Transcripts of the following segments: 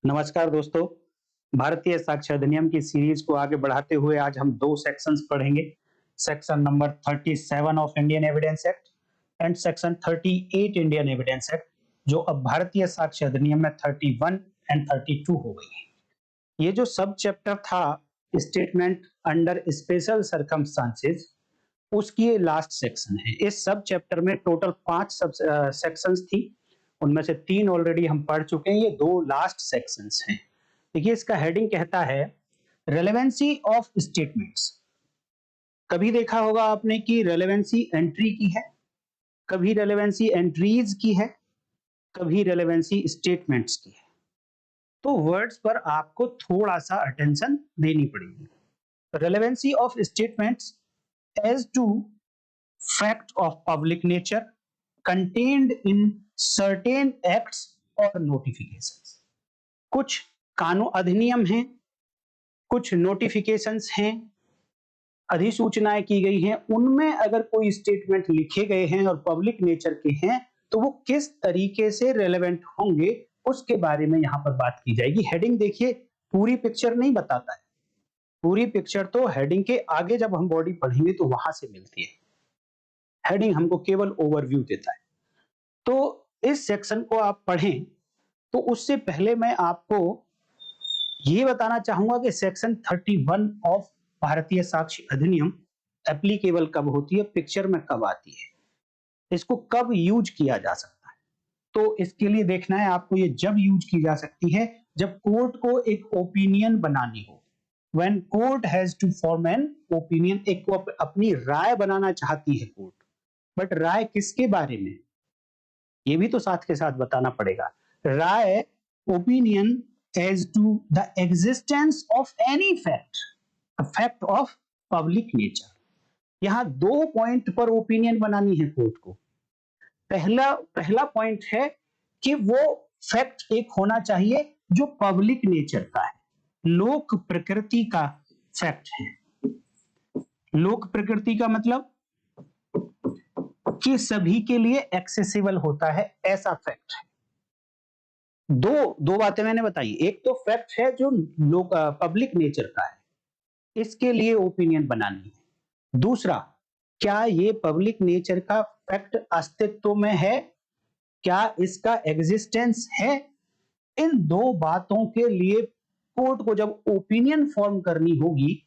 नमस्कार दोस्तों। भारतीय साक्ष्य अधिनियम की सीरीज को आगे बढ़ाते हुए आज हम दो सेक्शंस पढ़ेंगे। Section number 37 of Indian evidence act and section 38 Indian evidence act, जो अब भारतीय साक्ष्य अधिनियम में 31 एंड 32 हो गई है। ये जो सब चैप्टर था स्टेटमेंट अंडर स्पेशल सर्कमस्टांसेस, उसकी ये लास्ट सेक्शन है। इस सब चैप्टर में टोटल 5 सब सेक्शंस थी, उनमें से 3 ऑलरेडी हम पढ़ चुके हैं, ये 2 लास्ट सेक्शंस हैं। देखिए, इसका हेडिंग कहता है रेलेवेंसी ऑफ स्टेटमेंट्स। कभी देखा होगा आपने कि रेलेवेंसी एंट्री की है, कभी रेलेवेंसी एंट्रीज की है, कभी रेलेवेंसी स्टेटमेंट्स की है। तो वर्ड्स पर आपको थोड़ा सा अटेंशन देनी पड़ेगी। Relevancy of statements as to fact of public nature contained in certain acts or notifications। कुछ कानून अधिनियम हैं, कुछ नोटिफिकेशंस हैं, अधिसूचनाएं की गई हैं, उनमें अगर कोई स्टेटमेंट लिखे गए हैं और पब्लिक नेचर के हैं तो वो किस तरीके से रेलेवेंट होंगे उसके बारे में यहां पर बात की जाएगी। हेडिंग देखिए, पूरी पिक्चर नहीं बताता है, पूरी पिक्चर तो हेडिंग के आगे जब हम बॉडी पढ़ेंगे तो वहां से मिलती है। हेडिंग हमको केवल ओवरव्यू देता है। तो इस सेक्शन को आप पढ़ें तो उससे पहले मैं आपको ये बताना चाहूंगा कि सेक्शन 31 ऑफ भारतीय साक्ष्य अधिनियम एप्लीकेबल कब होती है, पिक्चर में कब आती है, इसको कब यूज किया जा सकता है। तो इसके लिए देखना है आपको, ये जब यूज की जा सकती है जब कोर्ट को एक ओपिनियन बनानी हो। When court has to form an opinion, एक अपनी राय बनाना चाहती है कोर्ट, बट राय किसके बारे में, ये भी तो साथ के साथ बताना पड़ेगा। राय, opinion as to the existence of any fact, a fact of public nature. यहां 2 पॉइंट पर ओपिनियन बनानी है कोर्ट को। पहला पॉइंट है कि वो फैक्ट एक होना चाहिए जो पब्लिक नेचर का है, लोक प्रकृति का फैक्ट है। लोक प्रकृति का मतलब कि सभी के लिए एक्सेसिबल होता है, ऐसा फैक्ट है। दो बातें मैंने बताई, एक तो फैक्ट है जो लोग पब्लिक नेचर का है, इसके लिए ओपिनियन बनानी है। दूसरा, क्या ये पब्लिक नेचर का फैक्ट अस्तित्व में है, क्या इसका एग्जिस्टेंस है। इन 2 बातों के लिए कोर्ट को जब ओपिनियन फॉर्म करनी होगी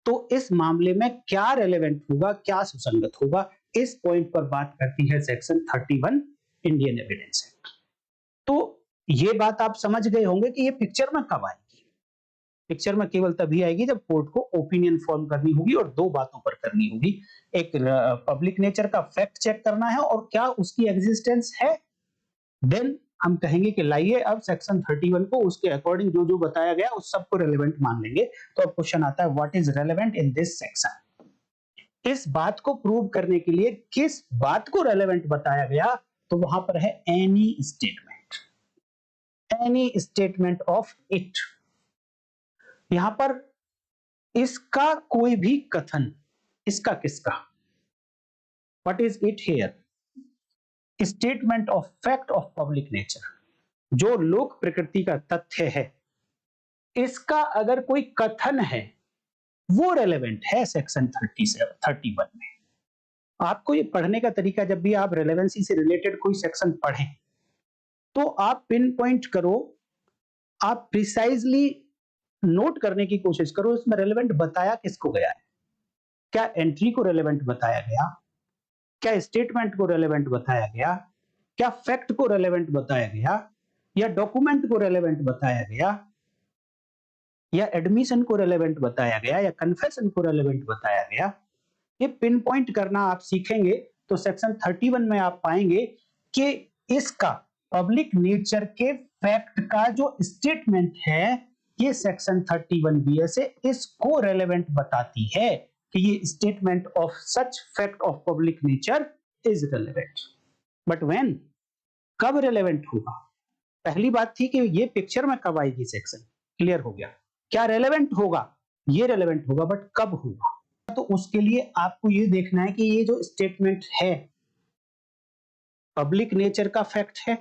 तो इस मामले में क्या रेलेवेंट होगा, क्या सुसंगत होगा, इस पॉइंट पर बात करती है सेक्शन 31 इंडियन एविडेंस एक्ट। तो ये बात आप समझ गए होंगे कि ये पिक्चर में कब आएगी। पिक्चर में केवल तभी आएगी जब कोर्ट को ओपिनियन फॉर्म करनी होगी और 2 बातों पर करनी होगी। एक पब्लिक नेचर का फैक्ट चेक करना है और क्या उसकी एग्जिस्टेंस है। देन हम कहेंगे कि लाइए अब सेक्शन 31 को उसके अकॉर्डिंग जो जो बताया गया उस सबको रेलेवेंट मान लेंगे। तो अब क्वेश्चन आता है, what is relevant in this section. इस बात को प्रूव करने के लिए किस बात को रेलेवेंट बताया गया, तो वहां पर है एनी स्टेटमेंट ऑफ इट। यहां पर इसका कोई भी कथन, इसका किसका, what is it here, statement of fact of public nature, जो लोक प्रकृति का तथ्य है, इसका अगर कोई कथन है वो रेलेवेंट है सेक्शन 31 में। आपको ये पढ़ने का तरीका, जब भी आप रेलेवेंसी से रिलेटेड कोई सेक्शन पढ़ें तो आप पिन पॉइंट करो, आप प्रिसाइजली नोट करने की कोशिश करो इसमें रेलेवेंट बताया किसको गया है। क्या एंट्री को रेलेवेंट बताया गया, क्या स्टेटमेंट को रेलेवेंट बताया गया, क्या फैक्ट को रेलेवेंट बताया गया, या डॉक्यूमेंट को रेलेवेंट बताया गया, या एडमिशन को रेलेवेंट बताया गया, या कन्फेशन को रेलेवेंट बताया गया। ये पिन पॉइंट करना आप सीखेंगे तो सेक्शन 31 में आप पाएंगे कि इसका पब्लिक नेचर के फैक्ट का जो स्टेटमेंट है, ये सेक्शन 31 बीएस से इसको रेलेवेंट बताती है कि ये statement of such fact of public nature is relevant. But when, कब रेलेवेंट होगा। पहली बात थी कि ये पिक्चर में कब आएगी सेक्शन, क्लियर हो गया। क्या रेलेवेंट होगा, ये रेलेवेंट होगा, बट कब होगा। तो उसके लिए आपको ये देखना है कि ये जो स्टेटमेंट है पब्लिक नेचर का फैक्ट है,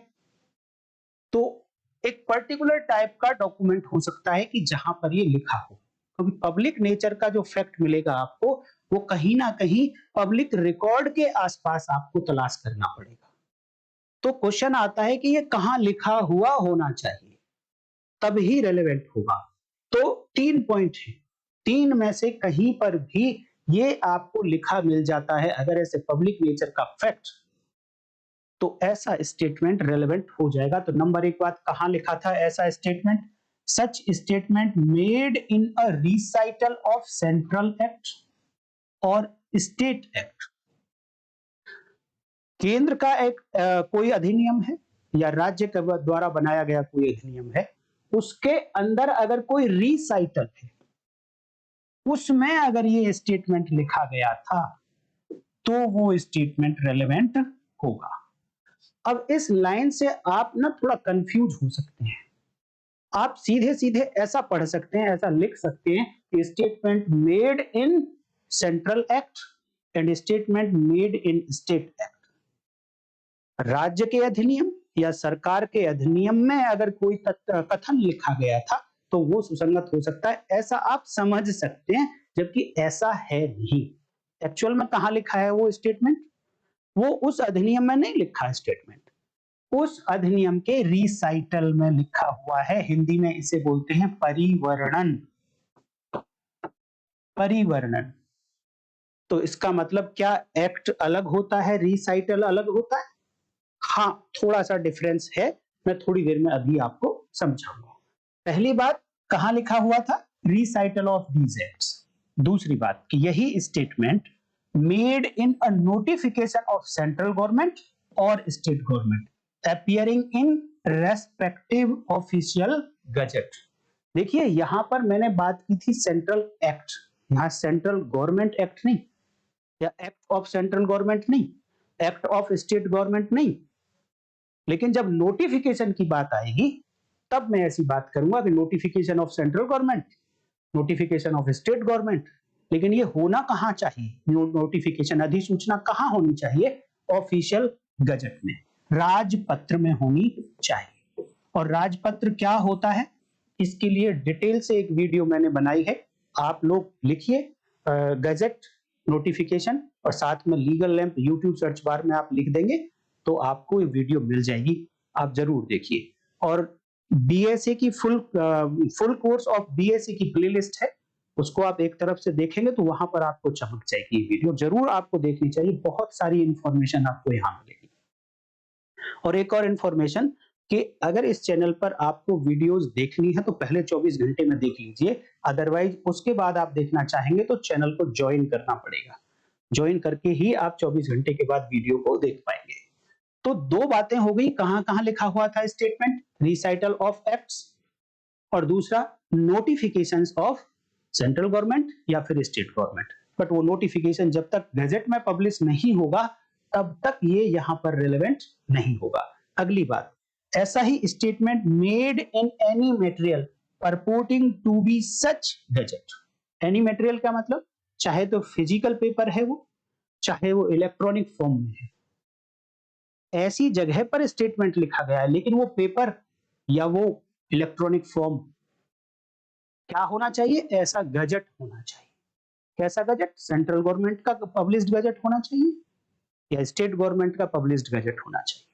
तो एक पर्टिकुलर टाइप का डॉक्यूमेंट हो सकता है कि जहां पर ये लिखा हो, क्योंकि पब्लिक नेचर का जो फैक्ट मिलेगा आपको वो कहीं ना कहीं पब्लिक रिकॉर्ड के आसपास आपको तलाश करना पड़ेगा। तो क्वेश्चन आता है कि ये कहां लिखा हुआ होना चाहिए, तब ही रेलेवेंट होगा। तो 3 पॉइंट है, 3 में से कहीं पर भी ये आपको लिखा मिल जाता है अगर ऐसे पब्लिक नेचर का फैक्ट, तो ऐसा स्टेटमेंट रेलेवेंट हो जाएगा। तो नंबर 1 बात, कहां लिखा था ऐसा statement? Such statement made in a recital of central act और स्टेट एक्ट। केंद्र का एक कोई अधिनियम है या राज्य के द्वारा बनाया गया कोई अधिनियम है, उसके अंदर अगर कोई रिसाइटल है, उसमें अगर ये स्टेटमेंट लिखा गया था, तो वो स्टेटमेंट रेलेवेंट होगा। अब इस लाइन से आप ना थोड़ा कंफ्यूज हो सकते हैं। आप सीधे सीधे ऐसा पढ़ सकते हैं, ऐसा लिख सकते हैं कि statement made in central act and statement made in state act. राज्य के अधिनियम या सरकार के अधिनियम में अगर कोई कथन लिखा गया था तो वो सुसंगत हो सकता है, ऐसा आप समझ सकते हैं, जबकि ऐसा है नहीं। एक्चुअल में कहां लिखा है वो स्टेटमेंट? वो उस अधिनियम में नहीं लिखा है स्टेटमेंट, उस अधिनियम के रिसाइटल में लिखा हुआ है। हिंदी में इसे बोलते हैं परिवर्णन। परिवर्णन। तो इसका मतलब क्या एक्ट अलग होता है, रिसाइटल अलग होता है? हाँ, थोड़ा सा डिफरेंस है, मैं थोड़ी देर में अभी आपको समझाऊंगा। पहली बात, कहां लिखा हुआ था? Recital of these acts. दूसरी बात कि यही statement made in a notification of central government और state government appearing in respective official gazette. देखिए यहां पर मैंने बात की थी सेंट्रल एक्ट, यहां सेंट्रल गवर्नमेंट एक्ट नहीं, या एक्ट ऑफ सेंट्रल गवर्नमेंट नहीं, एक्ट ऑफ स्टेट गवर्नमेंट नहीं। लेकिन जब नोटिफिकेशन की बात आएगी तब मैं ऐसी बात करूंगा कि notification of central government, notification of state government. लेकिन ये होना कहां चाहिए? नोटिफिकेशन, अधिसूचना कहां होनी चाहिए? ऑफिशियल गजट में, राजपत्र में होनी चाहिए। और राजपत्र क्या होता है, इसके लिए डिटेल से एक वीडियो मैंने बनाई है, आप लोग लिखिए गजट नोटिफिकेशन और साथ में legal lamp, YouTube search bar में आप लिख देंगे तो आपको ये वीडियो मिल जाएगी, आप जरूर देखिए। और बीएसए की फुल कोर्स ऑफ बीएसए की प्लेलिस्ट है, उसको आप एक तरफ से देखेंगे तो वहां पर आपको चमक जाएगी। वीडियो जरूर आपको देखनी चाहिए, बहुत सारी इंफॉर्मेशन आपको यहाँ मिलेगी। और एक और इंफॉर्मेशन कि अगर इस चैनल पर आपको वीडियोस देखनी है तो पहले 24 घंटे में देख लीजिए, अदरवाइज उसके बाद आप देखना चाहेंगे तो चैनल को ज्वाइन करना पड़ेगा। ज्वाइन करके ही आप 24 घंटे के बाद वीडियो को देख पाएंगे। तो दो बातें हो गई, कहां कहां लिखा हुआ था स्टेटमेंट, रिसाइटल ऑफ एक्ट्स, और दूसरा नोटिफिकेशंस ऑफ सेंट्रल गवर्नमेंट या फिर स्टेट गवर्नमेंट। बट वो नोटिफिकेशन जब तक गजट में पब्लिश नहीं होगा तब तक ये यहां पर रिलेवेंट नहीं होगा। अगली बात, ऐसा ही statement made in any material purporting to be such gazette. Any material का मतलब चाहे तो फिजिकल पेपर है वो, चाहे वो इलेक्ट्रॉनिक फॉर्म में है, ऐसी जगह पर स्टेटमेंट लिखा गया है, लेकिन वो पेपर या वो इलेक्ट्रॉनिक फॉर्म क्या होना चाहिए? ऐसा गजट होना चाहिए। कैसा गजट? सेंट्रल गवर्नमेंट का पब्लिश्ड गजट होना चाहिए या स्टेट गवर्नमेंट का पब्लिश्ड गजट होना चाहिए।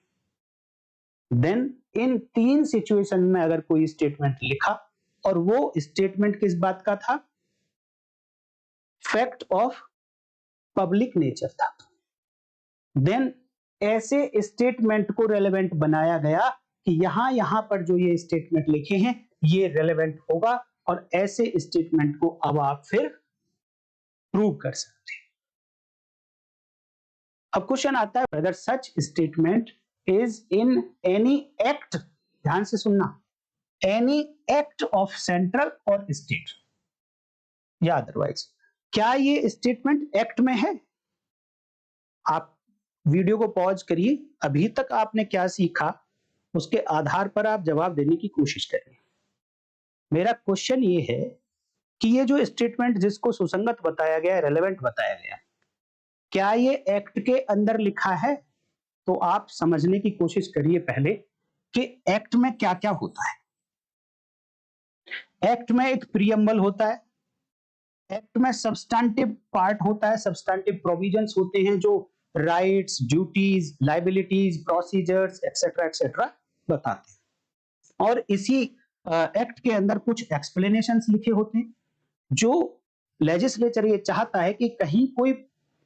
देन इन 3 सिचुएशन में अगर कोई स्टेटमेंट लिखा और वो स्टेटमेंट किस बात का था? फैक्ट ऑफ पब्लिक नेचर था, देन ऐसे स्टेटमेंट को रेलेवेंट बनाया गया कि यहां पर जो ये स्टेटमेंट लिखे हैं ये रेलेवेंट होगा, और ऐसे स्टेटमेंट को अब आप फिर प्रूव कर सकते हैं। अब क्वेश्चन आता है whether such statement is in any act, ध्यान से सुनना, एनी एक्ट ऑफ सेंट्रल और स्टेट या अदरवाइज, क्या ये स्टेटमेंट एक्ट में है? आप वीडियो को पॉज करिए, अभी तक आपने क्या सीखा उसके आधार पर आप जवाब देने की कोशिश करिए। मेरा क्वेश्चन ये है कि ये जो स्टेटमेंट जिसको सुसंगत बताया गया है, रेलेवेंट बताया गया, क्या ये एक्ट के अंदर लिखा है? तो आप समझने की कोशिश करिए पहले कि एक्ट में क्या क्या होता है। एक्ट में एक प्रीएम्बल होता है, एक्ट में सब्सटैंटिव पार्ट होता है, सब्सटैंटिव प्रोविजंस होते हैं जो rights, duties, liabilities, procedures etcetera etcetera बताते हैं। और इसी एक्ट के अंदर कुछ एक्सप्लेनेशंस लिखे होते हैं जो लेजिस्लेचर ये चाहता है कि कहीं कोई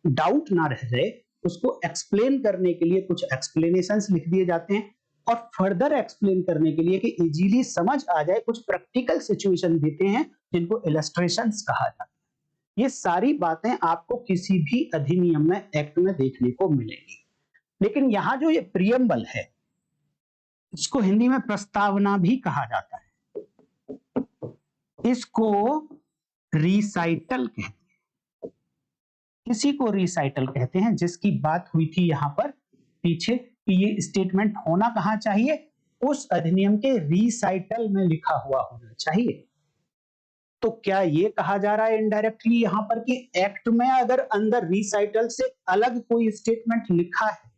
डाउट ना रह जाए, उसको एक्सप्लेन करने के लिए कुछ एक्सप्लेनेशंस लिख दिए जाते हैं और फर्दर एक्सप्लेन करने के लिए कि इजीली समझ आ जाए कुछ प्रैक्टिकल सिचुएशन देते हैं जिनको इलस्ट्रेशंस कहा जाता है। ये सारी बातें आपको किसी भी अधिनियम में, एक्ट में देखने को मिलेगी। लेकिन यहां जो ये प्रीएम्बल है, इसको हिंदी में प्रस्तावना भी कहा जाता है, इसको रिसाइटल कहते हैं। किसी को रिसाइटल कहते हैं जिसकी बात हुई थी यहां पर पीछे कि ये स्टेटमेंट होना कहां चाहिए, उस अधिनियम के रिसाइटल में लिखा हुआ होना चाहिए। तो क्या ये कहा जा रहा है इनडायरेक्टली यहां पर कि एक्ट में अगर अंदर रिसाइटल से अलग कोई स्टेटमेंट लिखा है,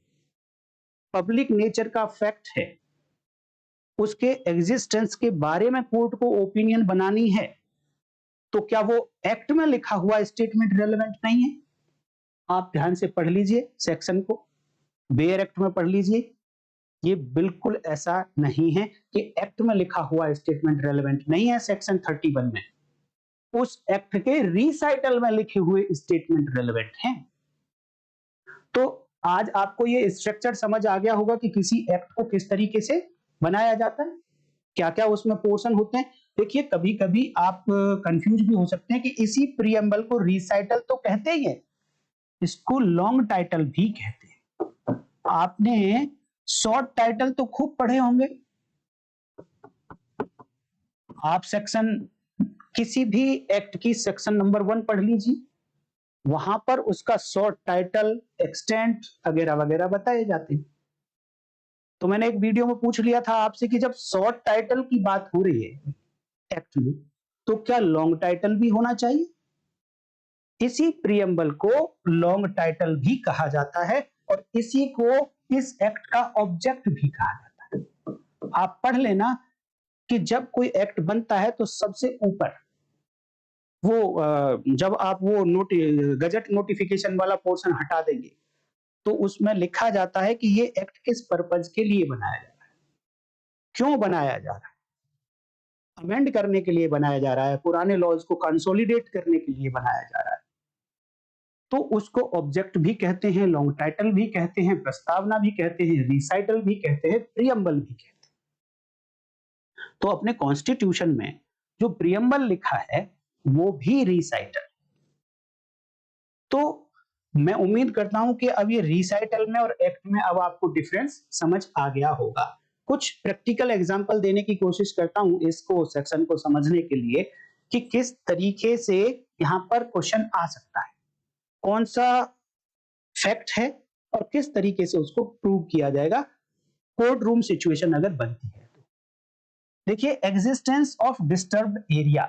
पब्लिक नेचर का फैक्ट है, उसके एग्जिस्टेंस के बारे में कोर्ट को ओपिनियन बनानी है, तो क्या वो एक्ट में लिखा हुआ स्टेटमेंट रेलेवेंट नहीं है? आप ध्यान से पढ़ लीजिए सेक्शन को, बेयर एक्ट में पढ़ लीजिए। ये बिल्कुल ऐसा नहीं है कि एक्ट में लिखा हुआ स्टेटमेंट रेलेवेंट नहीं है। सेक्शन 31 में उस एक्ट के रिसाइटल में लिखे हुए स्टेटमेंट रेलेवेंट हैं। तो आज आपको ये स्ट्रक्चर समझ आ गया होगा कि किसी एक्ट को किस तरीके से बनाया जाता है, क्या क्या उसमें पोर्शन होते हैं। देखिए कभी कभी आप कंफ्यूज भी हो सकते हैं कि इसी प्रीएम्बल को रिसाइटल तो कहते ही है, इसको लॉन्ग टाइटल भी कहते हैं। आपने शॉर्ट टाइटल तो खूब पढ़े होंगे, आप सेक्शन किसी भी एक्ट की सेक्शन नंबर 1 पढ़ लीजिए, वहां पर उसका शॉर्ट टाइटल, एक्सटेंट वगैरह वगैरह बताए जाते हैं। तो मैंने एक वीडियो में पूछ लिया था आपसे कि जब शॉर्ट टाइटल की बात हो रही है एक्ट में, तो क्या लॉन्ग टाइटल भी होना चाहिए? इसी प्रीएम्बल को लॉन्ग टाइटल भी कहा जाता है और इसी को इस एक्ट का ऑब्जेक्ट भी कहा जाता है। आप पढ़ लेना कि जब कोई एक्ट बनता है तो सबसे ऊपर वो जब आप वो गजट नोटिफिकेशन वाला पोर्शन हटा देंगे तो उसमें लिखा जाता है कि ये एक्ट किस पर्पज के लिए बनाया जा रहा है, क्यों बनाया जा रहा है। अमेंड करने के लिए बनाया जा रहा है, पुराने लॉज को कंसोलिडेट करने के लिए बनाया जा रहा है। तो उसको ऑब्जेक्ट भी कहते हैं, लॉन्ग टाइटल भी कहते हैं, प्रस्तावना भी कहते हैं, रिसाइटल भी कहते हैं, प्रीएम्बल भी कहते हैं। तो अपने कॉन्स्टिट्यूशन में जो प्रीएम्बल लिखा है वो भी रिसाइटल। तो मैं उम्मीद करता हूं कि अब ये रिसाइटल में और एक्ट में अब आपको डिफरेंस समझ आ गया होगा। कुछ प्रैक्टिकल एग्जांपल देने की कोशिश करता हूं इसको सेक्शन को समझने के लिए कि किस तरीके से यहां पर क्वेश्चन आ सकता है, कौन सा फैक्ट है और किस तरीके से उसको प्रूव किया जाएगा कोर्ट रूम सिचुएशन अगर बनती है तो। देखिए existence of disturbed area,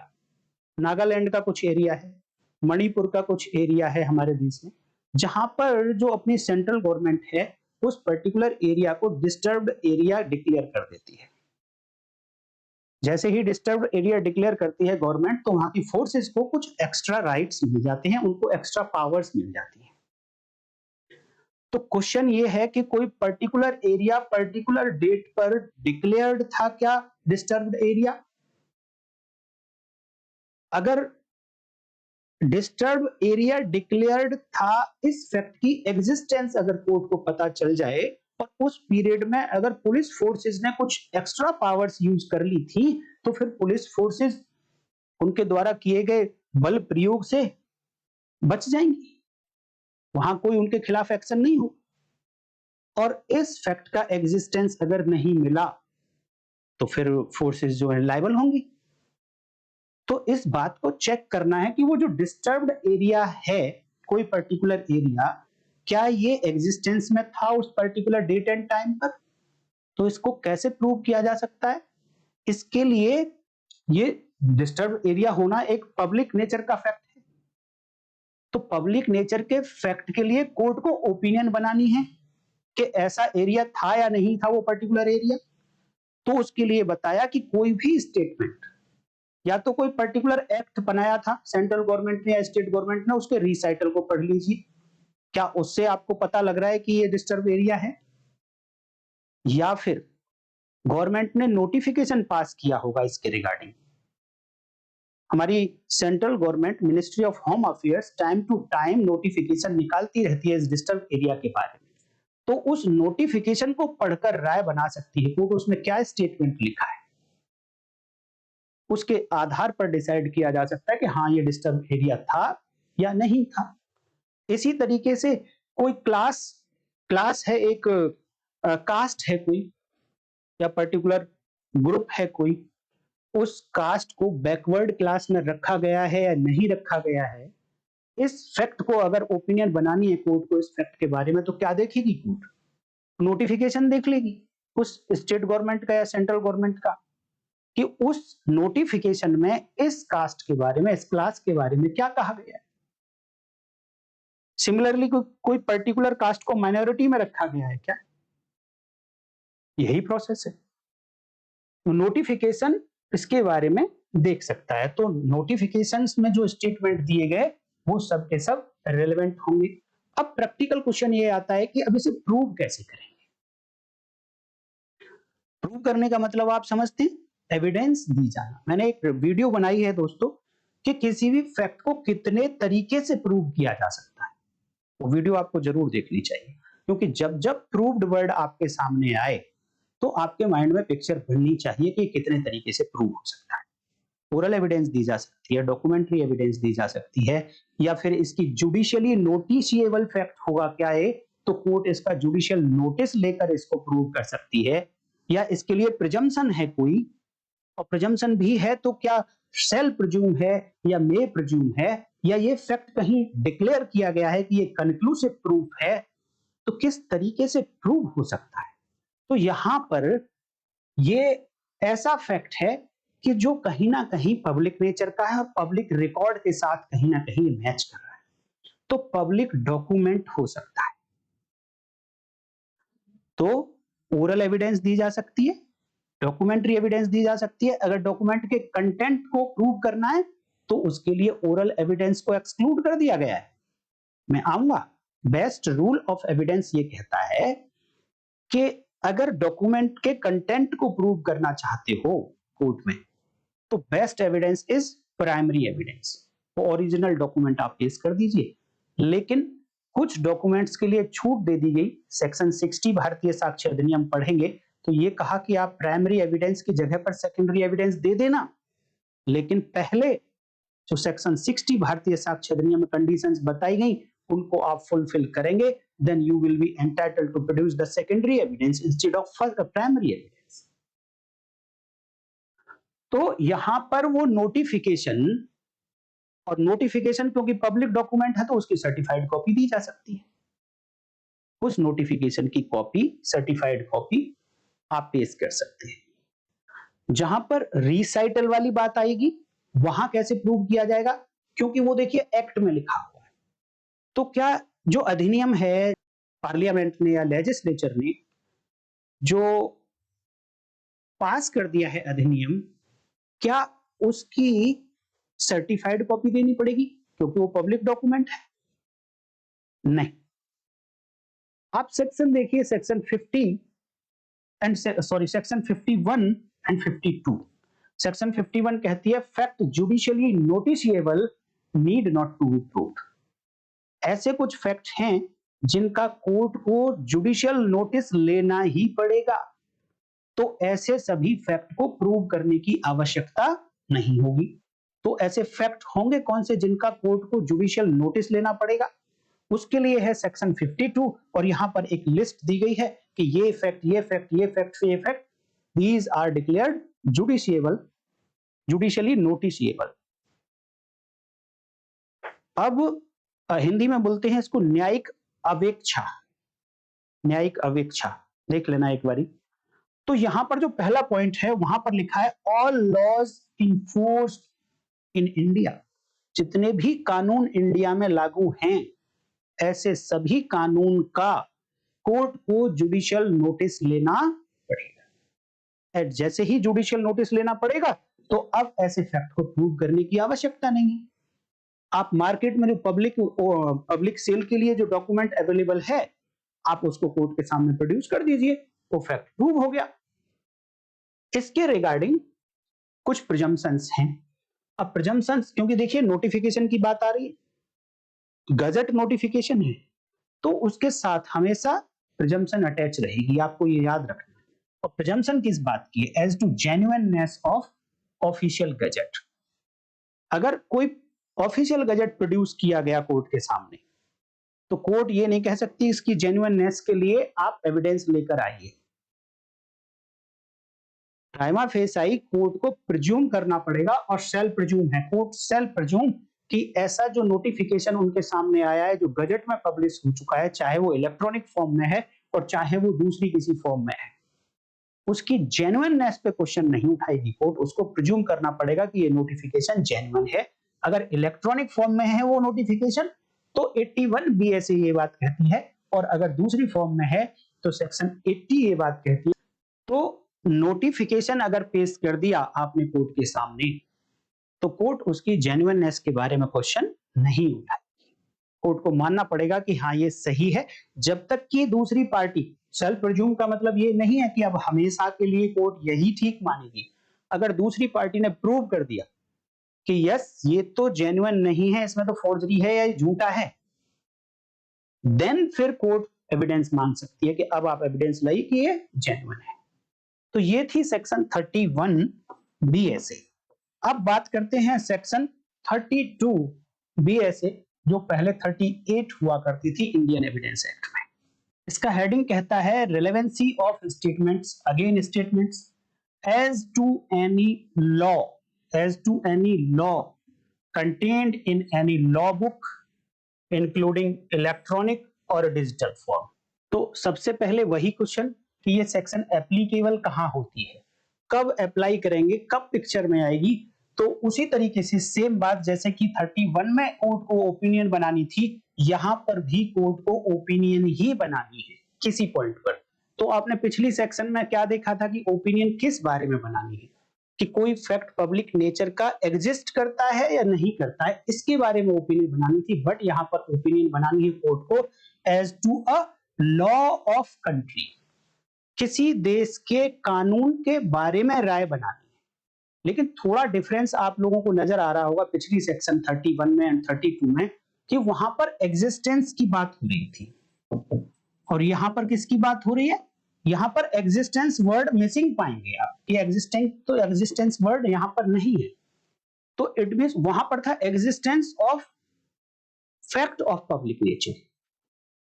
Nagaland का कुछ एरिया है, मणिपुर का कुछ एरिया है हमारे देश में, जहां पर जो अपनी सेंट्रल गवर्नमेंट है उस पर्टिकुलर एरिया को डिस्टर्ब्ड एरिया डिक्लेयर कर देती है। जैसे ही डिस्टर्ब्ड एरिया डिक्लेयर करती है गवर्नमेंट, तो वहां की फोर्सेस को कुछ एक्स्ट्रा राइट्स मिल जाते हैं, उनको एक्स्ट्रा पावर्स मिल जाती हैं। तो क्वेश्चन ये है कि कोई पर्टिकुलर एरिया पर्टिकुलर डेट पर डिक्लेयर्ड था क्या डिस्टर्ब्ड एरिया? अगर डिस्टर्ब एरिया डिक्लेयर्ड था, इस फैक्ट की एग्जिस्टेंस अगर कोर्ट को पता चल जाए और उस पीरियड में अगर पुलिस फोर्सेस ने कुछ एक्स्ट्रा पावर्स यूज कर ली थी, तो फिर पुलिस फोर्सेस उनके द्वारा किए गए बल प्रयोग से बच जाएंगी, वहां कोई उनके खिलाफ एक्शन नहीं हो। और इस फैक्ट का एग्जिस्टेंस अगर नहीं मिला तो फिर फोर्सेस जो है लायबल होंगी। तो इस बात को चेक करना है कि वो जो डिस्टर्ब्ड एरिया है, कोई पर्टिकुलर एरिया, क्या ये एग्जिस्टेंस में था उस पर्टिकुलर डेट एंड टाइम पर। तो इसको कैसे प्रूव किया जा सकता है? इसके लिए ये डिस्टर्ब्ड एरिया होना एक पब्लिक नेचर का फैक्ट है। तो पब्लिक नेचर के फैक्ट के लिए कोर्ट को ओपिनियन बनानी है कि ऐसा एरिया था या नहीं था वो पर्टिकुलर एरिया। तो उसके लिए बताया कि कोई भी स्टेटमेंट या तो कोई पर्टिकुलर एक्ट बनाया था सेंट्रल गवर्नमेंट ने या स्टेट गवर्नमेंट ने, उसके रिसाइटल को पढ़ लीजिए। क्या उससे आपको पता लग रहा है कि ये डिस्टर्ब एरिया है, या फिर गवर्नमेंट ने नोटिफिकेशन पास किया होगा इसके रिगार्डिंग। हमारी central government ministry of home affairs time to time notification निकालती रहती है इस डिस्टर्ब एरिया के बारे में, तो उस नोटिफिकेशन को पढ़कर राय बना सकती है कोर्ट उसमें क्या स्टेटमेंट लिखा है, उसके आधार पर डिसाइड किया जा सकता है कि हाँ ये डिस्टर्ब एरिया था या नहीं था। इसी तरीके से कोई क्लास क्लास है, एक कास्ट है कोई, या पर्टिकुलर ग्रुप है कोई, उस कास्ट को बैकवर्ड क्लास में रखा गया है या नहीं रखा गया है, इस फैक्ट को अगर ओपिनियन बनानी है कोर्ट को इस फैक्ट के बारे में, तो क्या देखेगी कोर्ट? नोटिफिकेशन देख लेगी उस स्टेट गवर्नमेंट का या सेंट्रल गवर्नमेंट का, कि उस नोटिफिकेशन में इस कास्ट के बारे में, इस क्लास के बारे में क्या कहा गया है। सिमिलरली कोई पर्टिकुलर कास्ट को माइनॉरिटी में रखा गया है क्या? यही प्रोसेस है। तो नोटिफिकेशन इसके बारे में देख सकता है। तो नोटिफिकेशंस में जो स्टेटमेंट दिए गए वो सब के सब रेलेवेंट होंगे। अब प्रैक्टिकल क्वेश्चन ये आता है कि अब इसे प्रूव कैसे करेंगे। प्रूव करने का मतलब आप समझते हैं, एविडेंस दी जाना। मैंने एक वीडियो बनाई है दोस्तों कि किसी भी फैक्ट को कितने तरीके से प्रूव किया जा सकता है, वो वीडियो आपको जरूर देखनी चाहिए, क्योंकि जब जब प्रूव्ड वर्ड आपके सामने आए तो आपके माइंड में पिक्चर बननी चाहिए कि कितने तरीके से प्रूव हो सकता है। ओरल एविडेंस दी जा सकती है, डॉक्यूमेंट्री एविडेंस दी जा सकती है, या फिर इसकी जुडिशियली नोटिशिएबल फैक्ट होगा क्या है, तो कोर्ट इसका जुडिशियल नोटिस लेकर इसको प्रूव कर सकती है, या इसके लिए प्रिजम्पशन है कोई, और प्रिजम्पशन भी है तो क्या सेल प्रिज्यूम है या मे प्रिज्यूम है, या ये फैक्ट कहीं डिक्लेयर किया गया है कि ये कंक्लूसिव प्रूफ है, तो किस तरीके से प्रूव हो सकता है। तो यहां पर ये ऐसा फैक्ट है कि जो कहीं ना कहीं पब्लिक नेचर का है और पब्लिक रिकॉर्ड के साथ कहीं ना कहीं मैच कर रहा है, तो पब्लिक डॉक्यूमेंट हो सकता है। तो ओरल एविडेंस दी जा सकती है, डॉक्यूमेंट्री एविडेंस दी जा सकती है। अगर डॉक्यूमेंट के कंटेंट को प्रूव करना है तो उसके लिए ओरल एविडेंस को एक्सक्लूड कर दिया गया है। मैं आऊंगा। बेस्ट रूल ऑफ एविडेंस ये कहता है कि अगर डॉक्यूमेंट के कंटेंट को प्रूव करना चाहते हो कोर्ट में, तो best evidence is primary evidence. तो ओरिजिनल डॉक्यूमेंट आप पेश कर दीजिए, लेकिन कुछ डॉक्यूमेंट्स के लिए छूट दे दी गई। सेक्शन 60 भारतीय साक्ष्य अधिनियम पढ़ेंगे तो ये कहा कि आप प्राइमरी एविडेंस की जगह पर सेकेंडरी एविडेंस दे देना, लेकिन पहले जो सेक्शन 60 भारतीय साक्ष्य अधिनियम में कंडीशंस बताई गई उनको आप फुलफिल करेंगे, then you will be entitled to produce the secondary evidence instead of primary evidence। तो यहां पर वो नोटिफिकेशन, और नोटिफिकेशन क्योंकि पब्लिक डॉक्यूमेंट है तो उसकी सर्टिफाइड कॉपी दी जा सकती है। उस नोटिफिकेशन की कॉपी, सर्टिफाइड कॉपी आप पेश कर सकते हैं। जहां पर रिसाइटल वाली बात आएगी वहां कैसे प्रूव किया जाएगा, क्योंकि वो देखिए एक्ट में लिखा हुआ है। तो क्या जो अधिनियम है, पार्लियामेंट ने या लेजिस्लेचर ने जो पास कर दिया है अधिनियम, क्या उसकी सर्टिफाइड कॉपी देनी पड़ेगी क्योंकि वो पब्लिक डॉक्यूमेंट है? नहीं। आप सेक्शन देखिए, section 50 and section 51 and 52। Section 51 कहती है fact judicially noticeable need not to be proved. ऐसे कुछ फैक्ट हैं जिनका कोर्ट को जुडिशियल नोटिस लेना ही पड़ेगा, तो ऐसे सभी फैक्ट को प्रूव करने की आवश्यकता नहीं होगी। तो ऐसे फैक्ट होंगे कौन से जिनका कोर्ट को जुडिशियल नोटिस लेना पड़ेगा? उसके लिए है सेक्शन 52, और यहां पर एक लिस्ट दी गई है कि ये फैक्ट, ये फैक्ट, ये फैक्ट, ये fact, these are declared justiciable, judicially noticeable. अब हिंदी में बोलते हैं इसको न्यायिक अवेक्षा। न्यायिक अवेक्षा देख लेना एक बारी। तो यहां पर जो पहला पॉइंट है वहां पर लिखा है all laws enforced in India. जितने भी कानून इंडिया में लागू हैं, ऐसे सभी कानून का कोर्ट को जुडिशियल नोटिस लेना पड़ेगा। जैसे ही जुडिशियल नोटिस लेना पड़ेगा, तो अब ऐसे फैक्ट को प्रूव करने की आवश्यकता नहीं है। आप मार्केट में जो पब्लिक सेल के लिए जो डॉक्यूमेंट अवेलेबल है, आप उसको कोर्ट के सामने प्रोड्यूस कर दीजिए, वो फैक्ट प्रूव हो गया। इसके रिगार्डिंग कुछ प्रिजम्पशंस हैं। अब प्रिजम्पशंस, क्योंकि देखिए नोटिफिकेशन की बात आ रही है, गजट नोटिफिकेशन है, तो उसके साथ हमेशा प्रिजम्पशन अटैच रहेगी, आपको ये याद रखना है। और प्रिजम्पशन किस बात की है? As to genuineness of official gazette. अगर कोई ऑफिशियल गजट प्रोड्यूस किया गया कोर्ट के सामने, तो कोर्ट ये नहीं कह सकती इसकी जेन्युइननेस के लिए आप एविडेंस लेकर आइए। प्राइमा फेसाई कोर्ट को प्रिज्यूम करना पड़ेगा, और सेल्फ प्रिज्यूम है, कोर्ट सेल्फ प्रिज्यूम कि ऐसा जो नोटिफिकेशन उनके सामने आया है, जो गजट में पब्लिश हो चुका है, चाहे वो इलेक्ट्रॉनिक फॉर्म में है और चाहे वो दूसरी किसी फॉर्म में है, उसकी जेन्युइननेस पे क्वेश्चन नहीं उठाएगी कोर्ट। उसको प्रिज्यूम करना पड़ेगा कि ये नोटिफिकेशन जेन्युइन है। अगर इलेक्ट्रॉनिक फॉर्म में है वो नोटिफिकेशन, तो 81 बीएसए ये बात कहती है, और अगर दूसरी फॉर्म में है तो सेक्शन 80 ये बात कहती है। तो नोटिफिकेशन अगर पेश कर दिया आपने कोर्ट के सामने, तो कोर्ट उसकी जेन्युइननेस के बारे में क्वेश्चन नहीं उठाएगी। कोर्ट को मानना पड़ेगा कि हाँ ये सही है, जब तक कि दूसरी पार्टी, सेल्फ प्रिज्यूम का मतलब ये नहीं है कि अब हमेशा के लिए कोर्ट यही ठीक मानेगी। अगर दूसरी पार्टी ने प्रूव कर दिया कि यस ये तो जेन्युइन नहीं है, इसमें तो फोर्जरी है या झूठा है, देन फिर कोर्ट एविडेंस मांग सकती है कि अब आप एविडेंस लाइए कि ये जेन्युइन है। तो ये थी सेक्शन 31 बीएसए। अब बात करते हैं सेक्शन 32 बीएसए, जो पहले 38 हुआ करती थी इंडियन एविडेंस एक्ट में। इसका हेडिंग कहता है relevancy of statements again statements as to any law, as to any law contained in any law book including electronic और डिजिटल फॉर्म। तो सबसे पहले वही क्वेश्चन कि ये सेक्शन एप्लीकेबल कहां होती है, कब अप्लाई करेंगे, कब पिक्चर में आएगी। तो उसी तरीके से सेम बात जैसे कि 31 में कोर्ट को ओपिनियन बनानी थी, यहां पर भी कोर्ट को ओपिनियन ही बनानी है किसी पॉइंट पर। तो आपने पिछली सेक्शन में क्या देखा था कि ओपिनियन किस बारे में बनानी है, कि कोई फैक्ट पब्लिक नेचर का एग्जिस्ट करता है या नहीं करता है, इसके बारे में ओपिनियन बनानी थी। बट यहां पर ओपिनियन बनानी है कोर्ट को as to a law of country, किसी देश के कानून के बारे में राय बनानी है। लेकिन थोड़ा डिफरेंस आप लोगों को नजर आ रहा होगा पिछली सेक्शन 31 में एंड 32 में, कि वहां पर एग्जिस्टेंस की बात हो रही थी और यहां पर किसकी बात हो रही है, यहां पर एग्जिस्टेंस वर्ड मिसिंग पाएंगे आप, कि एग्जिस्टेंस वर्ड यहां पर नहीं है। तो इट मींस वहां पर था existence of fact of public nature,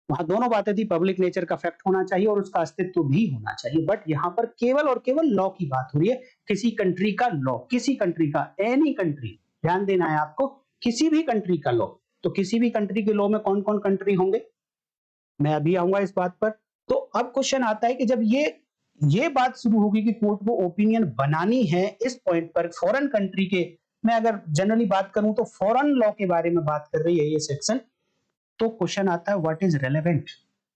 वहां दोनों बातें थी, पब्लिक नेचर का फैक्ट होना चाहिए और उसका अस्तित्व भी होना चाहिए। बट यहां पर केवल और केवल लॉ की बात हो रही है, किसी कंट्री का लॉ, किसी कंट्री का, एनी कंट्री, ध्यान देना है आपको, किसी भी कंट्री का लॉ। तो किसी भी कंट्री के लॉ में कौन कौन कंट्री होंगे, मैं अभी आऊंगा इस बात पर। तो अब क्वेश्चन आता है कि जब ये बात शुरू होगी कि कोर्ट को ओपिनियन बनानी है इस पॉइंट पर फॉरेन कंट्री के, मैं अगर जनरली बात करूं तो फॉरेन लॉ के बारे में बात कर रही है ये सेक्शन, तो क्वेश्चन आता है व्हाट इज रेलेवेंट,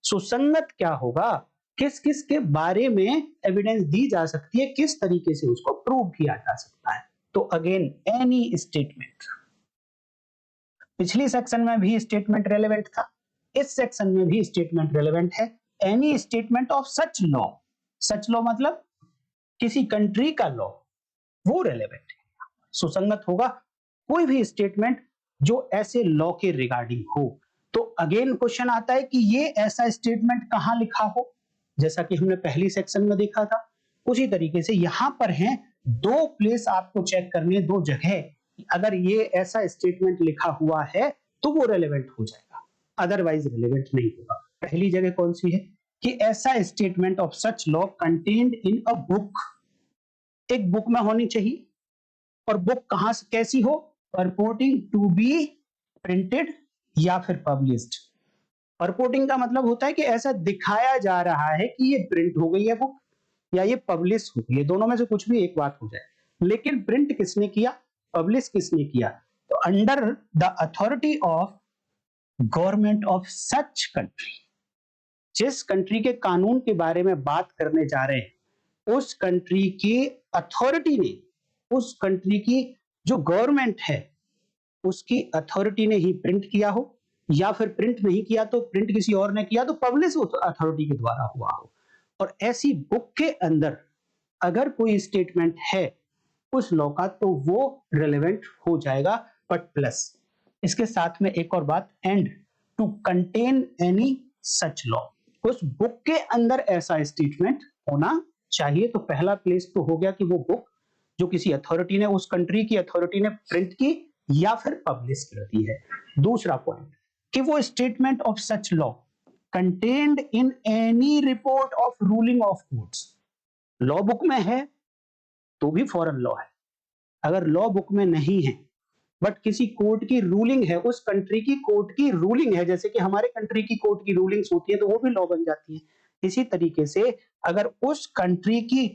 सुसंगत क्या होगा, किस किस के बारे में एविडेंस दी जा सकती है, किस तरीके से उसको प्रूव किया जा सकता है। तो अगेन एनी स्टेटमेंट, पिछली सेक्शन में भी स्टेटमेंट रेलेवेंट था, इस सेक्शन में भी स्टेटमेंट रेलेवेंट है। Any statement of such law, such law मतलब किसी कंट्री का लॉ, वो रेलेवेंट है, सुसंगत होगा कोई भी स्टेटमेंट जो ऐसे लॉ के रिगार्डिंग हो। तो अगेन क्वेश्चन आता है कि ये ऐसा स्टेटमेंट कहां लिखा हो, जैसा कि हमने पहली सेक्शन में देखा था, उसी तरीके से यहां पर है दो प्लेस आपको चेक करने, दो जगह, अगर ये ऐसा स्टेटमेंट लिखा हुआ है तो वो रेलेवेंट हो जाएगा, अदरवाइज रेलेवेंट नहीं होगा। पहली जगह कौन सी है कि ऐसा statement of such law contained in a book, एक बुक में होनी चाहिए, और बुक कहां से कैसी हो, परपोर्टिंग टू बी प्रिंटेड या फिर पब्लिश्ड। परपोर्टिंग का मतलब होता है कि ऐसा दिखाया जा रहा है कि ये प्रिंट हो गई है बुक या ये पब्लिश हो गई है, दोनों में से कुछ भी एक बात हो जाए। लेकिन प्रिंट किसने किया, पब्लिश किसने किया, तो under the authority of government of such country, जिस कंट्री के कानून के बारे में बात करने जा रहे हैं उस कंट्री की अथॉरिटी ने, उस कंट्री की जो गवर्नमेंट है उसकी अथॉरिटी ने ही प्रिंट किया हो, या फिर प्रिंट नहीं किया तो प्रिंट किसी और ने किया तो पब्लिश अथॉरिटी के द्वारा हुआ हो। और ऐसी बुक के अंदर अगर कोई स्टेटमेंट है उस लॉ का तो वो रिलेवेंट हो जाएगा। बट प्लस इसके साथ में एक और बात, and to contain any such law, उस बुक के अंदर ऐसा स्टेटमेंट होना चाहिए। तो पहला प्लेस तो हो गया कि वो बुक जो किसी अथॉरिटी ने, उस कंट्री की अथॉरिटी ने प्रिंट की या फिर पब्लिश कर दी है। दूसरा पॉइंट कि वो statement of such law contained in any report of ruling of courts, law book में है तो भी फॉरेन लॉ है, अगर लॉ बुक में नहीं है बट किसी कोर्ट की रूलिंग है, उस कंट्री की कोर्ट की रूलिंग है, जैसे कि हमारे कंट्री की कोर्ट की रूलिंग्स होती है तो वो भी लॉ बन जाती है। इसी तरीके से अगर उस कंट्री की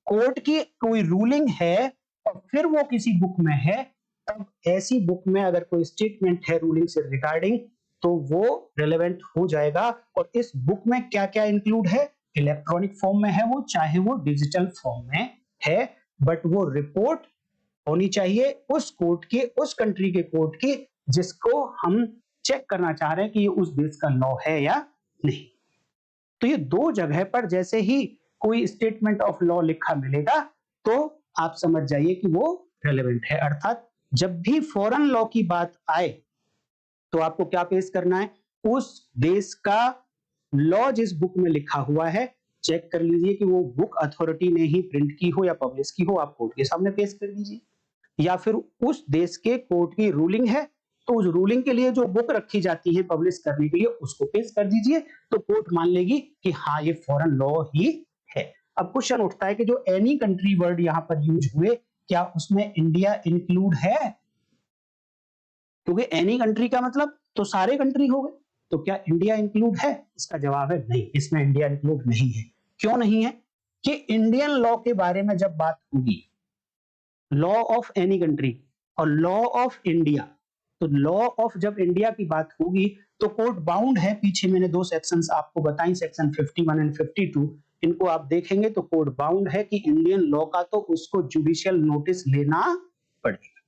कोर्ट की कोई रूलिंग है और फिर वो किसी बुक में है, तब ऐसी बुक में अगर कोई स्टेटमेंट है रूलिंग से रिगार्डिंग तो वो रिलेवेंट हो जाएगा। और इस बुक में क्या क्या इंक्लूड है, इलेक्ट्रॉनिक फॉर्म में है वो, चाहे वो डिजिटल फॉर्म में है, बट वो रिपोर्ट होनी चाहिए उस कोर्ट की, उस कंट्री के कोर्ट की जिसको हम चेक करना चाह रहे हैं कि ये उस देश का लॉ है या नहीं। तो ये दो जगह पर जैसे ही कोई स्टेटमेंट ऑफ लॉ लिखा मिलेगा तो आप समझ जाइए कि वो रेलेवेंट है। अर्थात जब भी फॉरेन लॉ की बात आए तो आपको क्या पेश करना है, उस देश का लॉ जिस बुक में लिखा हुआ है चेक कर लीजिए कि वो बुक अथॉरिटी ने ही प्रिंट की हो या पब्लिश की हो, आप कोर्ट के सामने पेश कर दीजिए। या फिर उस देश के कोर्ट की रूलिंग है तो उस रूलिंग के लिए जो बुक रखी जाती है पब्लिश करने के लिए उसको पेश कर दीजिए, तो कोर्ट मान लेगी कि हाँ ये फॉरेन लॉ ही है। अब क्वेश्चन उठता है कि जो एनी कंट्री वर्ड यहां पर यूज हुए, क्या उसमें इंडिया इंक्लूड है? क्योंकि एनी कंट्री का मतलब तो सारे कंट्री हो गए, तो क्या इंडिया इंक्लूड है? इसका जवाब है नहीं, इसमें इंडिया इंक्लूड नहीं है। क्यों नहीं है? कि इंडियन लॉ के बारे में जब बात होगी, लॉ ऑफ एनी कंट्री और लॉ ऑफ इंडिया, तो लॉ ऑफ जब इंडिया की बात होगी तो कोर्ट बाउंड है, पीछे मैंने दो सेक्शंस आपको बताई, सेक्शन 51 एंड 52, इनको आप देखेंगे तो कोर्ट बाउंड है कि इंडियन लॉ का तो उसको जुडिशियल नोटिस लेना पड़ेगा,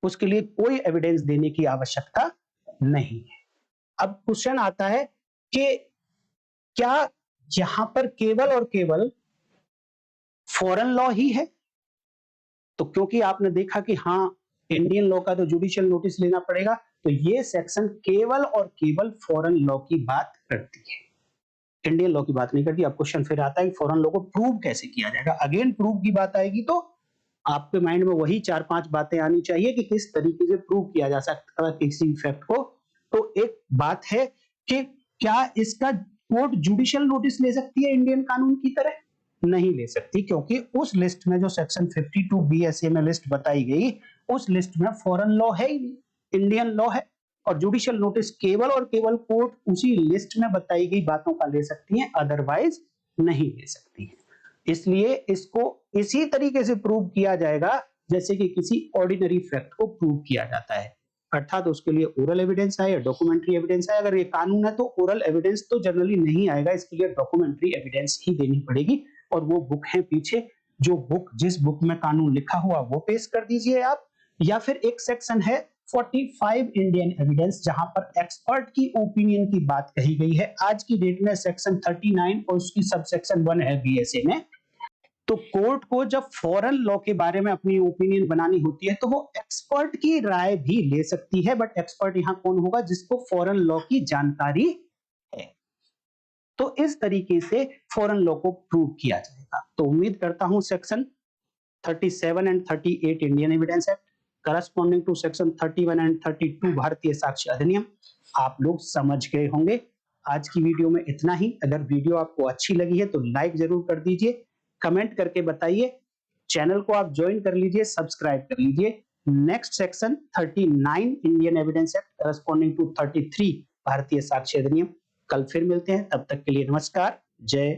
उसके लिए कोई एविडेंस देने की आवश्यकता नहीं है। अब क्वेश्चन आता है कि क्या यहां पर केवल और केवल फॉरेन लॉ ही है? तो क्योंकि आपने देखा कि हाँ इंडियन लॉ का तो जुडिशियल नोटिस लेना पड़ेगा, तो ये सेक्शन केवल और केवल फॉरेन लॉ की बात करती है, इंडियन लॉ की बात नहीं करती। अब क्वेश्चन फिर आता है कि फॉरेन लॉ को प्रूव कैसे किया जाएगा। अगेन प्रूव की बात आएगी तो आपके माइंड में वही 4-5 बातें आनी चाहिए कि किस तरीके से प्रूव किया जा सकता है किसी फैक्ट को। तो एक बात है कि क्या इसका कोर्ट जुडिशियल नोटिस ले सकती है इंडियन कानून की तरह? नहीं ले सकती, क्योंकि उस लिस्ट में जो सेक्शन 52 बीएसए में लिस्ट बताई गई, उस लिस्ट में फॉरेन लॉ है ही नहीं, इंडियन लॉ है। और जुडिशियल नोटिस केवल और केवल कोर्ट उसी लिस्ट में बताई गई बातों का ले सकती है, अदरवाइज नहीं ले सकती है। इसलिए इसको इसी तरीके से प्रूव किया जाएगा जैसे कि किसी ऑर्डिनरी फैक्ट को प्रूव किया जाता है, अर्थात उसके लिए ओरल एविडेंस है या डॉक्यूमेंट्री एविडेंस है। अगर ये कानून है तो ओरल एविडेंस तो जनरली नहीं आएगा, इसके लिए डॉक्यूमेंट्री एविडेंस ही देनी पड़ेगी। और वो बुक है पीछे, जो बुक जिस बुक में कानून लिखा हुआ वो पेश कर दीजिए आप, या फिर एक सेक्शन है 45 इंडियन एविडेंस जहां पर एक्सपर्ट की ओपिनियन की बात कही गई है। आज की डेट में सेक्शन 39 और उसकी सब सेक्शन 1 है बीएसए में। तो कोर्ट को जब फॉरेन लॉ के बारे में अपनी ओपिनियन बनानी होती है तो वो एक्सपर्ट की राय भी ले सकती है, बट एक्सपर्ट यहां कौन होगा? जिसको फॉरेन लॉ की जानकारी है। तो इस तरीके से फॉरेन लॉ को प्रूव किया जाएगा। तो उम्मीद करता हूं section 37 and 38 Indian evidence act corresponding to section 31 and 32 Bharatiya साक्ष्य अधिनियम आप लोग समझ गए होंगे। आज की वीडियो में इतना ही। अगर वीडियो आपको अच्छी लगी है तो लाइक जरूर कर दीजिए, कमेंट करके बताइए, चैनल को आप ज्वाइन कर लीजिए, सब्सक्राइब कर लीजिए। Next section 39 Indian evidence act corresponding to 33 Bharatiya साक्ष्य अधिनियम। कल फिर मिलते हैं, तब तक के लिए नमस्कार, जय